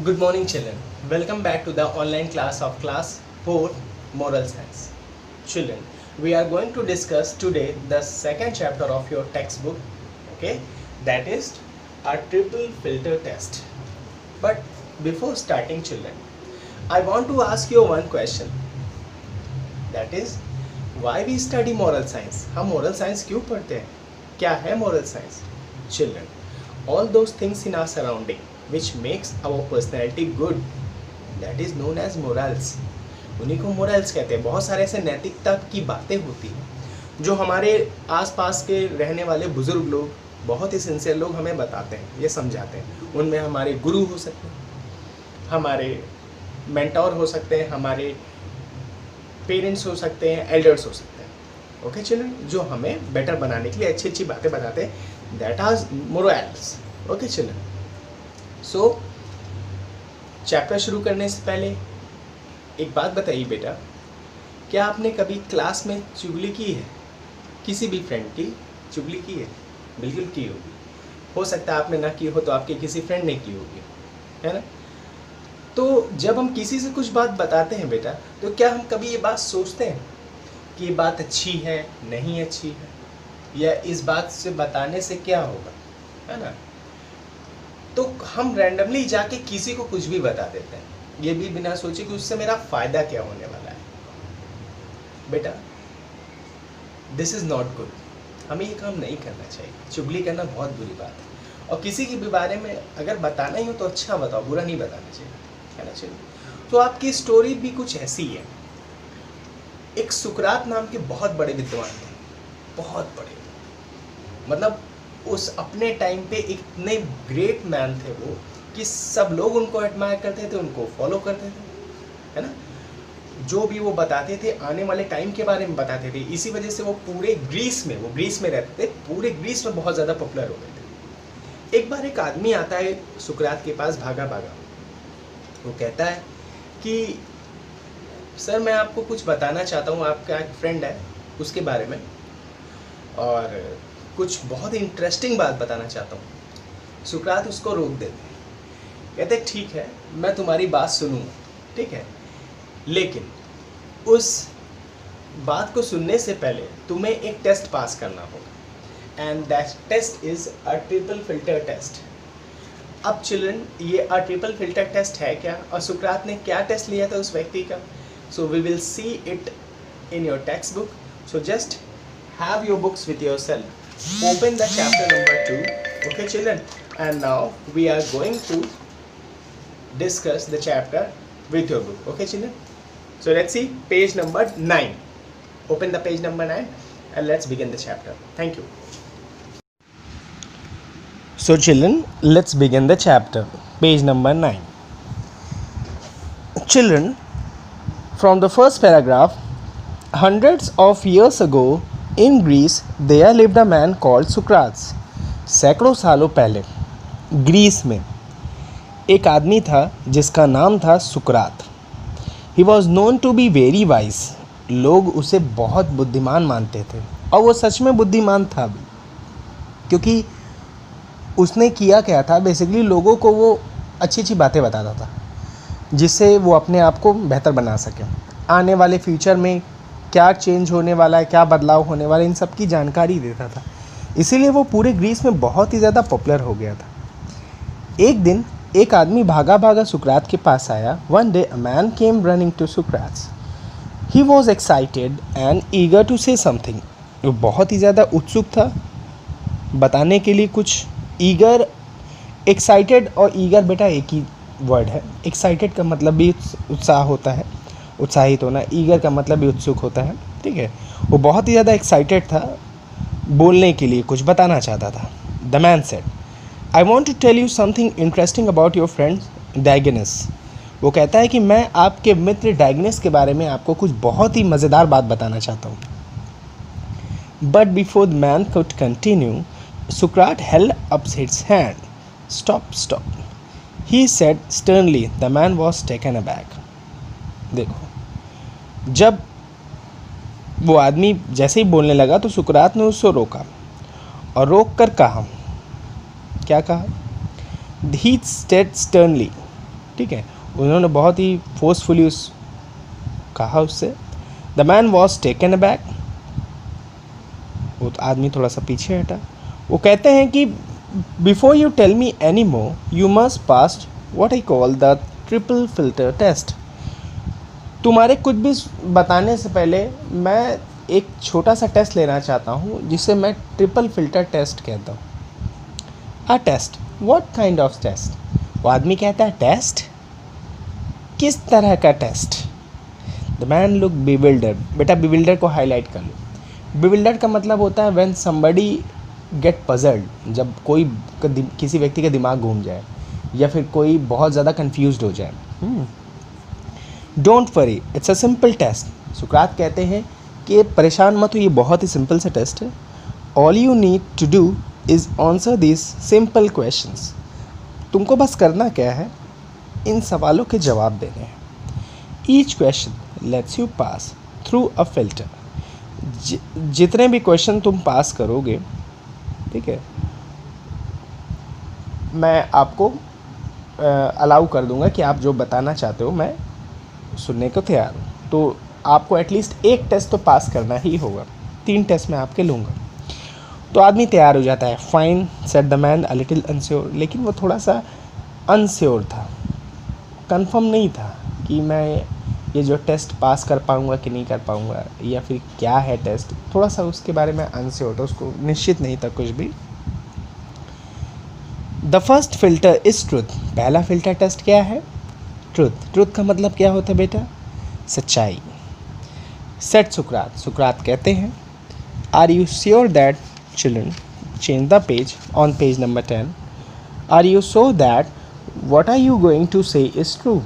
Good morning, children. Welcome back to the online class of class 4 Moral Science. Children, we are going to discuss today the second chapter of your textbook, okay? That is a triple filter test. But before starting, children, I want to ask you one question. That is, why we study moral science? हम moral science क्यों पढ़ते हैं? क्या है moral science? Children, all those things in our surrounding which makes our personality good, that is known as morals. उन्हीं को morals कहते हैं. बहुत सारे ऐसे नैतिकता की बातें होती हैं जो हमारे आसपास के रहने वाले बुजुर्ग लोग, बहुत ही सिंसियर लोग हमें बताते हैं, ये समझाते हैं. उनमें हमारे गुरु हो सकते हैं, हमारे मेंटोर हो सकते हैं, हमारे पेरेंट्स हो सकते हैं, एल्डर्स हो सकते हैं. ओके चिल्ड्रन, जो हमें बेटर बनाने के लिए अच्छी अच्छी बातें बताते हैं, that are morals. Okay children, so chapter शुरू करने से पहले एक बात बताइए बेटा, क्या आपने कभी क्लास में चुगली की है? किसी भी फ्रेंड की चुगली की है? बिल्कुल की होगी. हो सकता है आपने ना की हो तो आपके किसी फ्रेंड ने की होगी, है ना? तो जब हम किसी से कुछ बात बताते हैं बेटा, तो क्या हम कभी ये बात सोचते हैं कि ये बात अच्छी है, नहीं अच्छी है, या इस बात से बताने से क्या होगा, है ना? तो हम रैंडमली जाके किसी को कुछ भी बता देते हैं, ये भी बिना सोचे कि उससे मेरा फ़ायदा क्या होने वाला है. बेटा, दिस इज़ नॉट गुड. हमें ये काम नहीं करना चाहिए. चुगली करना बहुत बुरी बात है. और किसी के भी बारे में अगर बताना ही हो तो अच्छा बताओ, बुरा नहीं बताना चाहिए, है ना? चलिए, तो आपकी स्टोरी भी कुछ ऐसी है. एक सुकरात नाम के बहुत बड़े विद्वान थे, बहुत बड़े, मतलब उस अपने टाइम पे इतने ग्रेट मैन थे वो कि सब लोग उनको एडमायर करते थे, उनको फॉलो करते थे, है ना? जो भी वो बताते थे आने वाले टाइम के बारे में बताते थे. इसी वजह से वो पूरे ग्रीस में, वो ग्रीस में रहते थे, पूरे ग्रीस में बहुत ज़्यादा पॉपुलर हो गए थे. एक बार एक आदमी आता है सुकरात के पास भागा भागा. वो कहता है कि सर, मैं आपको कुछ बताना चाहता हूँ, आपका एक फ्रेंड है उसके बारे में, और कुछ बहुत ही इंटरेस्टिंग बात बताना चाहता हूँ. सुकरात उसको रोक देते हैं, कहते ठीक है, मैं तुम्हारी बात सुनूँगा, ठीक है, लेकिन उस बात को सुनने से पहले तुम्हें एक टेस्ट पास करना होगा, and that test is a triple filter test. अब चिल्ड्रन, ये अ ट्रिपल फिल्टर टेस्ट है क्या, और सुकरात ने क्या टेस्ट लिया था उस व्यक्ति का? So we will see it in your textbook. So just have your books with yourself. Open the chapter number 2, okay children, and now we are going to discuss the chapter with your book, okay children. So let's see page number 9. Open the page number 9 and let's begin the chapter. Thank you. So children, let's begin the chapter. Page number 9. Children, from the first paragraph, hundreds of years ago in Greece there lived a man called Socrates. सैकड़ों सालों पहले Greece में एक आदमी था जिसका नाम था सुकरात. He was known to be very wise. लोग उसे बहुत बुद्धिमान मानते थे, और वो सच में बुद्धिमान था भी, क्योंकि उसने किया क्या था, बेसिकली लोगों को वो अच्छी अच्छी बातें बताता था जिससे वो अपने आप को बेहतर बना सके. आने वाले फ्यूचर में क्या चेंज होने वाला है, क्या बदलाव होने वाला है, इन सब की जानकारी देता था. इसीलिए वो पूरे ग्रीस में बहुत ही ज़्यादा पॉपुलर हो गया था. एक दिन एक आदमी भागा भागा सुकरात के पास आया. One day a man came running to Socrates. He was excited and eager to say something. वो बहुत ही ज़्यादा उत्सुक था बताने के लिए कुछ. ईगर, एक्साइटेड और ईगर बेटा एक ही वर्ड है. एक्साइटेड का मतलब भी उत्साह होता है, उत्साहित होना. ईगर का मतलब भी उत्सुक होता है, ठीक है. वो बहुत ही ज़्यादा एक्साइटेड था, बोलने के लिए कुछ बताना चाहता था. The man said, I want to tell you something interesting about your friend Diogenes. वो कहता है कि मैं आपके मित्र डायगनस के बारे में आपको कुछ बहुत ही मज़ेदार बात बताना चाहता हूँ. But before the man could continue, Socrates held up his hand. Stop stop, he said sternly. The man was taken aback. देखो, जब वो आदमी जैसे ही बोलने लगा तो सुकरात ने उसको रोका, और रोक कर कहा, क्या कहा? ही सेड स्टर्नली. ठीक है, उन्होंने बहुत ही फोर्सफुली कहा उससे। द मैन वॉज टेकन अबैक, वो आदमी थोड़ा सा पीछे हटा। वो कहते हैं कि before you tell me any more you must pass what I call the triple filter test. तुम्हारे कुछ भी बताने से पहले मैं एक छोटा सा टेस्ट लेना चाहता हूँ जिसे मैं ट्रिपल फिल्टर टेस्ट कहता हूँ। A test, what kind of test? वो आदमी कहता है टेस्ट, किस तरह का test? The man look bewildered. बेटा बिविल्डर को हाईलाइट कर लो। बिविल्डर्ड का मतलब होता है व्हेन समबडी गेट पजल्ड, जब कोई किसी व्यक्ति का दिमाग घूम जाए या फिर कोई बहुत ज़्यादा कंफ्यूज्ड हो जाए। Don't worry, it's a simple test. सुकरात कहते हैं कि परेशान मत हो, ये बहुत ही सिंपल सा टेस्ट है। All you need to do is answer this simple questions. तुमको बस करना क्या है, इन सवालों के जवाब देने हैं। Each question let's you pass through a filter. जितने भी क्वेश्चन तुम पास करोगे, ठीक है, मैं आपको अलाउ कर दूंगा कि आप जो बताना चाहते हो मैं सुनने को तैयार हूँ। तो आपको एटलीस्ट एक टेस्ट तो पास करना ही होगा। 3 टेस्ट मैं आपके लूँगा। तो आदमी तैयार हो जाता है। Fine said the man a little unsure. लेकिन वो थोड़ा सा अनश्योर था, कंफर्म नहीं था कि मैं ये जो टेस्ट पास कर पाऊँगा कि नहीं कर पाऊँगा, या फिर क्या है टेस्ट, थोड़ा सा उसके बारे में अनश्योर था, उसको निश्चित नहीं था कुछ भी। The first filter is truth. पहला फिल्टर टेस्ट क्या है? ट्रुथ। ट्रुथ का मतलब क्या होता है बेटा? सच्चाई। सेट सुकरात। सुकरात कहते हैं are you sure that children, change the page on page number 10, are you sure that what are you going to say is true?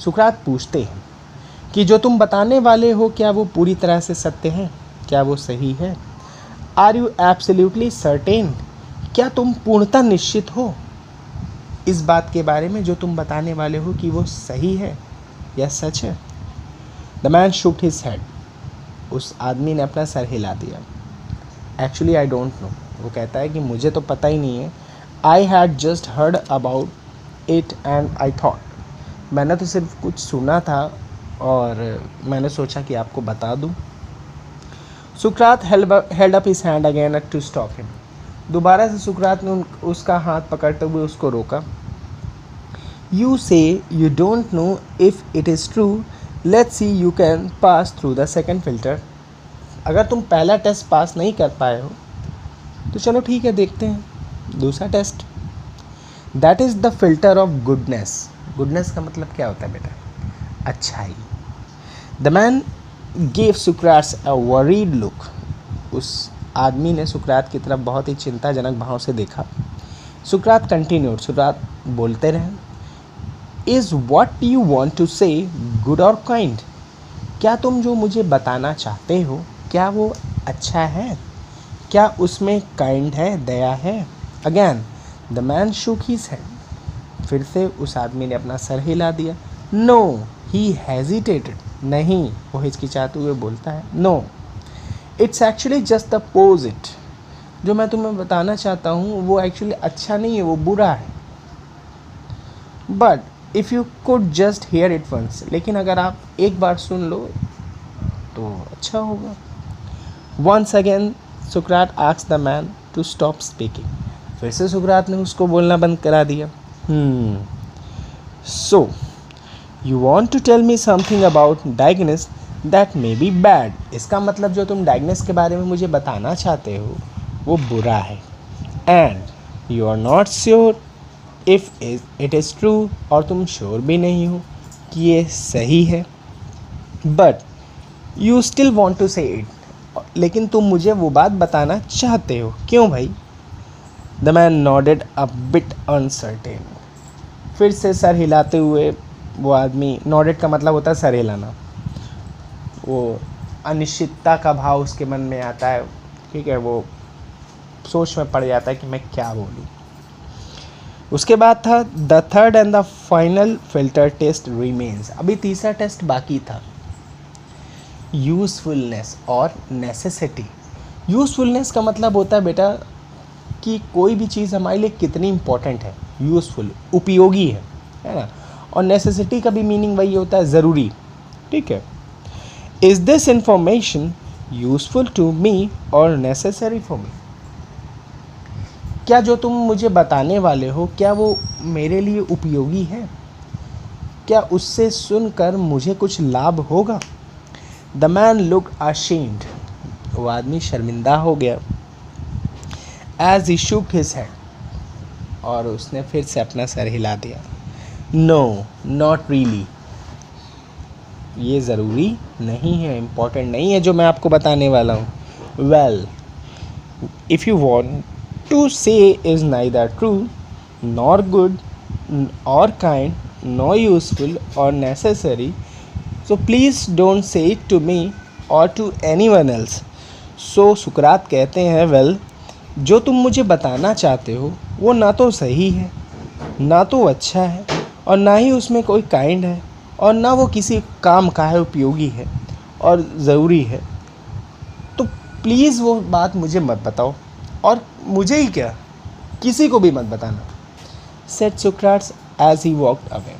सुकरात पूछते हैं कि जो तुम बताने वाले हो क्या वो पूरी तरह से सत्य है, क्या वो सही है? आर यू एब्सोल्युटली सर्टेन, क्या तुम पूर्णतः निश्चित हो इस बात के बारे में जो तुम बताने वाले हो कि वो सही है या सच है? The man shook his head. उस आदमी ने अपना सर हिला दिया। एक्चुअली आई डोंट नो, वो कहता है कि मुझे तो पता ही नहीं है। I had just heard about it and I thought, मैंने तो सिर्फ कुछ सुना था और मैंने सोचा कि आपको बता दूं। सुकरात held up his hand again to stop him. दोबारा से सुकरात ने उसका हाथ पकड़ते हुए उसको रोका। यू से you don't know if it is true, let's see you can pass through the second filter. अगर तुम पहला टेस्ट पास नहीं कर पाए हो तो चलो ठीक है, देखते हैं दूसरा test. That is the filter of goodness. Goodness का मतलब क्या होता है बेटा? अच्छाई। The man gave Sukrat a worried look. उस आदमी ने सुकरात की तरफ बहुत ही चिंताजनक भाव से देखा। सुकरात कंटिन्यूड, सुकरात बोलते रहे, is what you want to say good और काइंड? क्या तुम जो मुझे बताना चाहते हो क्या वो अच्छा है, क्या उसमें काइंड है, दया है? Again the man shook his head. फिर से उस आदमी ने अपना सर हिला दिया। No, he hesitated. नहीं, वो हिचकिचाते हुए बोलता है, no, it's actually just the opposite. जो मैं तुम्हें बताना चाहता हूँ वो एक्चुअली अच्छा नहीं है, वो बुरा है। But if you could just hear it once, लेकिन अगर आप एक बार सुन लो तो अच्छा होगा। वंस अगेन सुकरात asked the man to stop speaking. फिर से सुकरात ने उसको बोलना बंद करा दिया। So you want to tell me something about diagnosis that may be bad. इसका मतलब जो तुम डायग्नोसिस के बारे में मुझे बताना चाहते हो वो बुरा है। And you are not sure if it is true, और तुम श्योर भी नहीं हो कि ये सही है। But you still want to say it, लेकिन तुम मुझे वो बात बताना चाहते हो। क्यों भाई? The man nodded a bit uncertain. फिर से सर हिलाते हुए वो आदमी, नॉडेड का मतलब होता है सर हिलाना, वो अनिश्चितता का भाव उसके मन में आता है, ठीक है, वो सोच में पड़ जाता है कि मैं क्या बोलूँ। उसके बाद था the third and the final filter test remains. अभी तीसरा टेस्ट बाकी था, यूज़फुलनेस और नेसेसिटी। यूज़फुलनेस का मतलब होता है बेटा कि कोई भी चीज़ हमारे लिए कितनी इम्पोर्टेंट है। यूज़फुल, उपयोगी है, है ना। और नेसेसिटी का भी मीनिंग वही होता है, ज़रूरी, ठीक है। Is this information useful to me और नेसेसरी फॉर मी? क्या जो तुम मुझे बताने वाले हो क्या वो मेरे लिए उपयोगी है? क्या उससे सुनकर मुझे कुछ लाभ होगा? द मैन लुक ashamed, वो आदमी शर्मिंदा हो गया। As he shook his head, और उसने फिर से अपना सर हिला दिया। नो नॉट रियली, ये ज़रूरी नहीं है, इम्पोर्टेंट नहीं है जो मैं आपको बताने वाला हूँ। Well, if you want to say is neither true nor good और काइंड नॉर यूजफुल और necessary, so please don't say it to me or to anyone else. So सुकरात कहते हैं, वेल, जो तुम मुझे बताना चाहते हो वो ना तो सही है, ना तो अच्छा है, और ना ही उसमें कोई काइंड है, और ना वो किसी काम का है, उपयोगी है और ज़रूरी है। तो प्लीज़ वो बात मुझे मत बताओ, और मुझे ही क्या, किसी को भी मत बताना। Said Socrates as he walked away,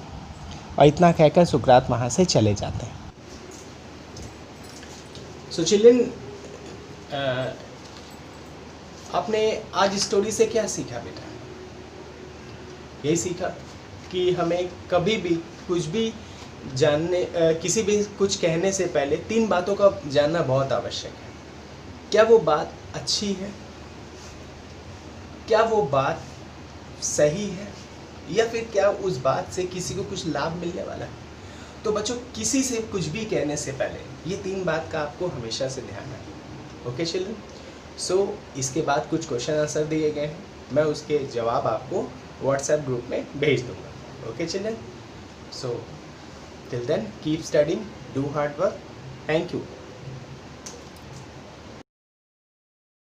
और इतना कहकर सुकरात वहाँ से चले जाते हैं। सो चिल्ड्रन, आपने आज स्टोरी से क्या सीखा बेटा? यही सीखा कि हमें कभी भी कुछ भी जानने, किसी भी कुछ कहने से पहले 3 बातों का जानना बहुत आवश्यक है। क्या वो बात अच्छी है, क्या वो बात सही है, या फिर क्या उस बात से किसी को कुछ लाभ मिलने वाला है। तो बच्चों, किसी से कुछ भी कहने से पहले ये 3 बात का आपको हमेशा से ध्यान रखना। ओके चिल्ड्रन, सो इसके बाद कुछ क्वेश्चन आंसर दिए गए हैं, मैं उसके जवाब आपको व्हाट्सएप ग्रुप में भेज दूंगा। Okay children, so till then keep studying, do hard work, thank you.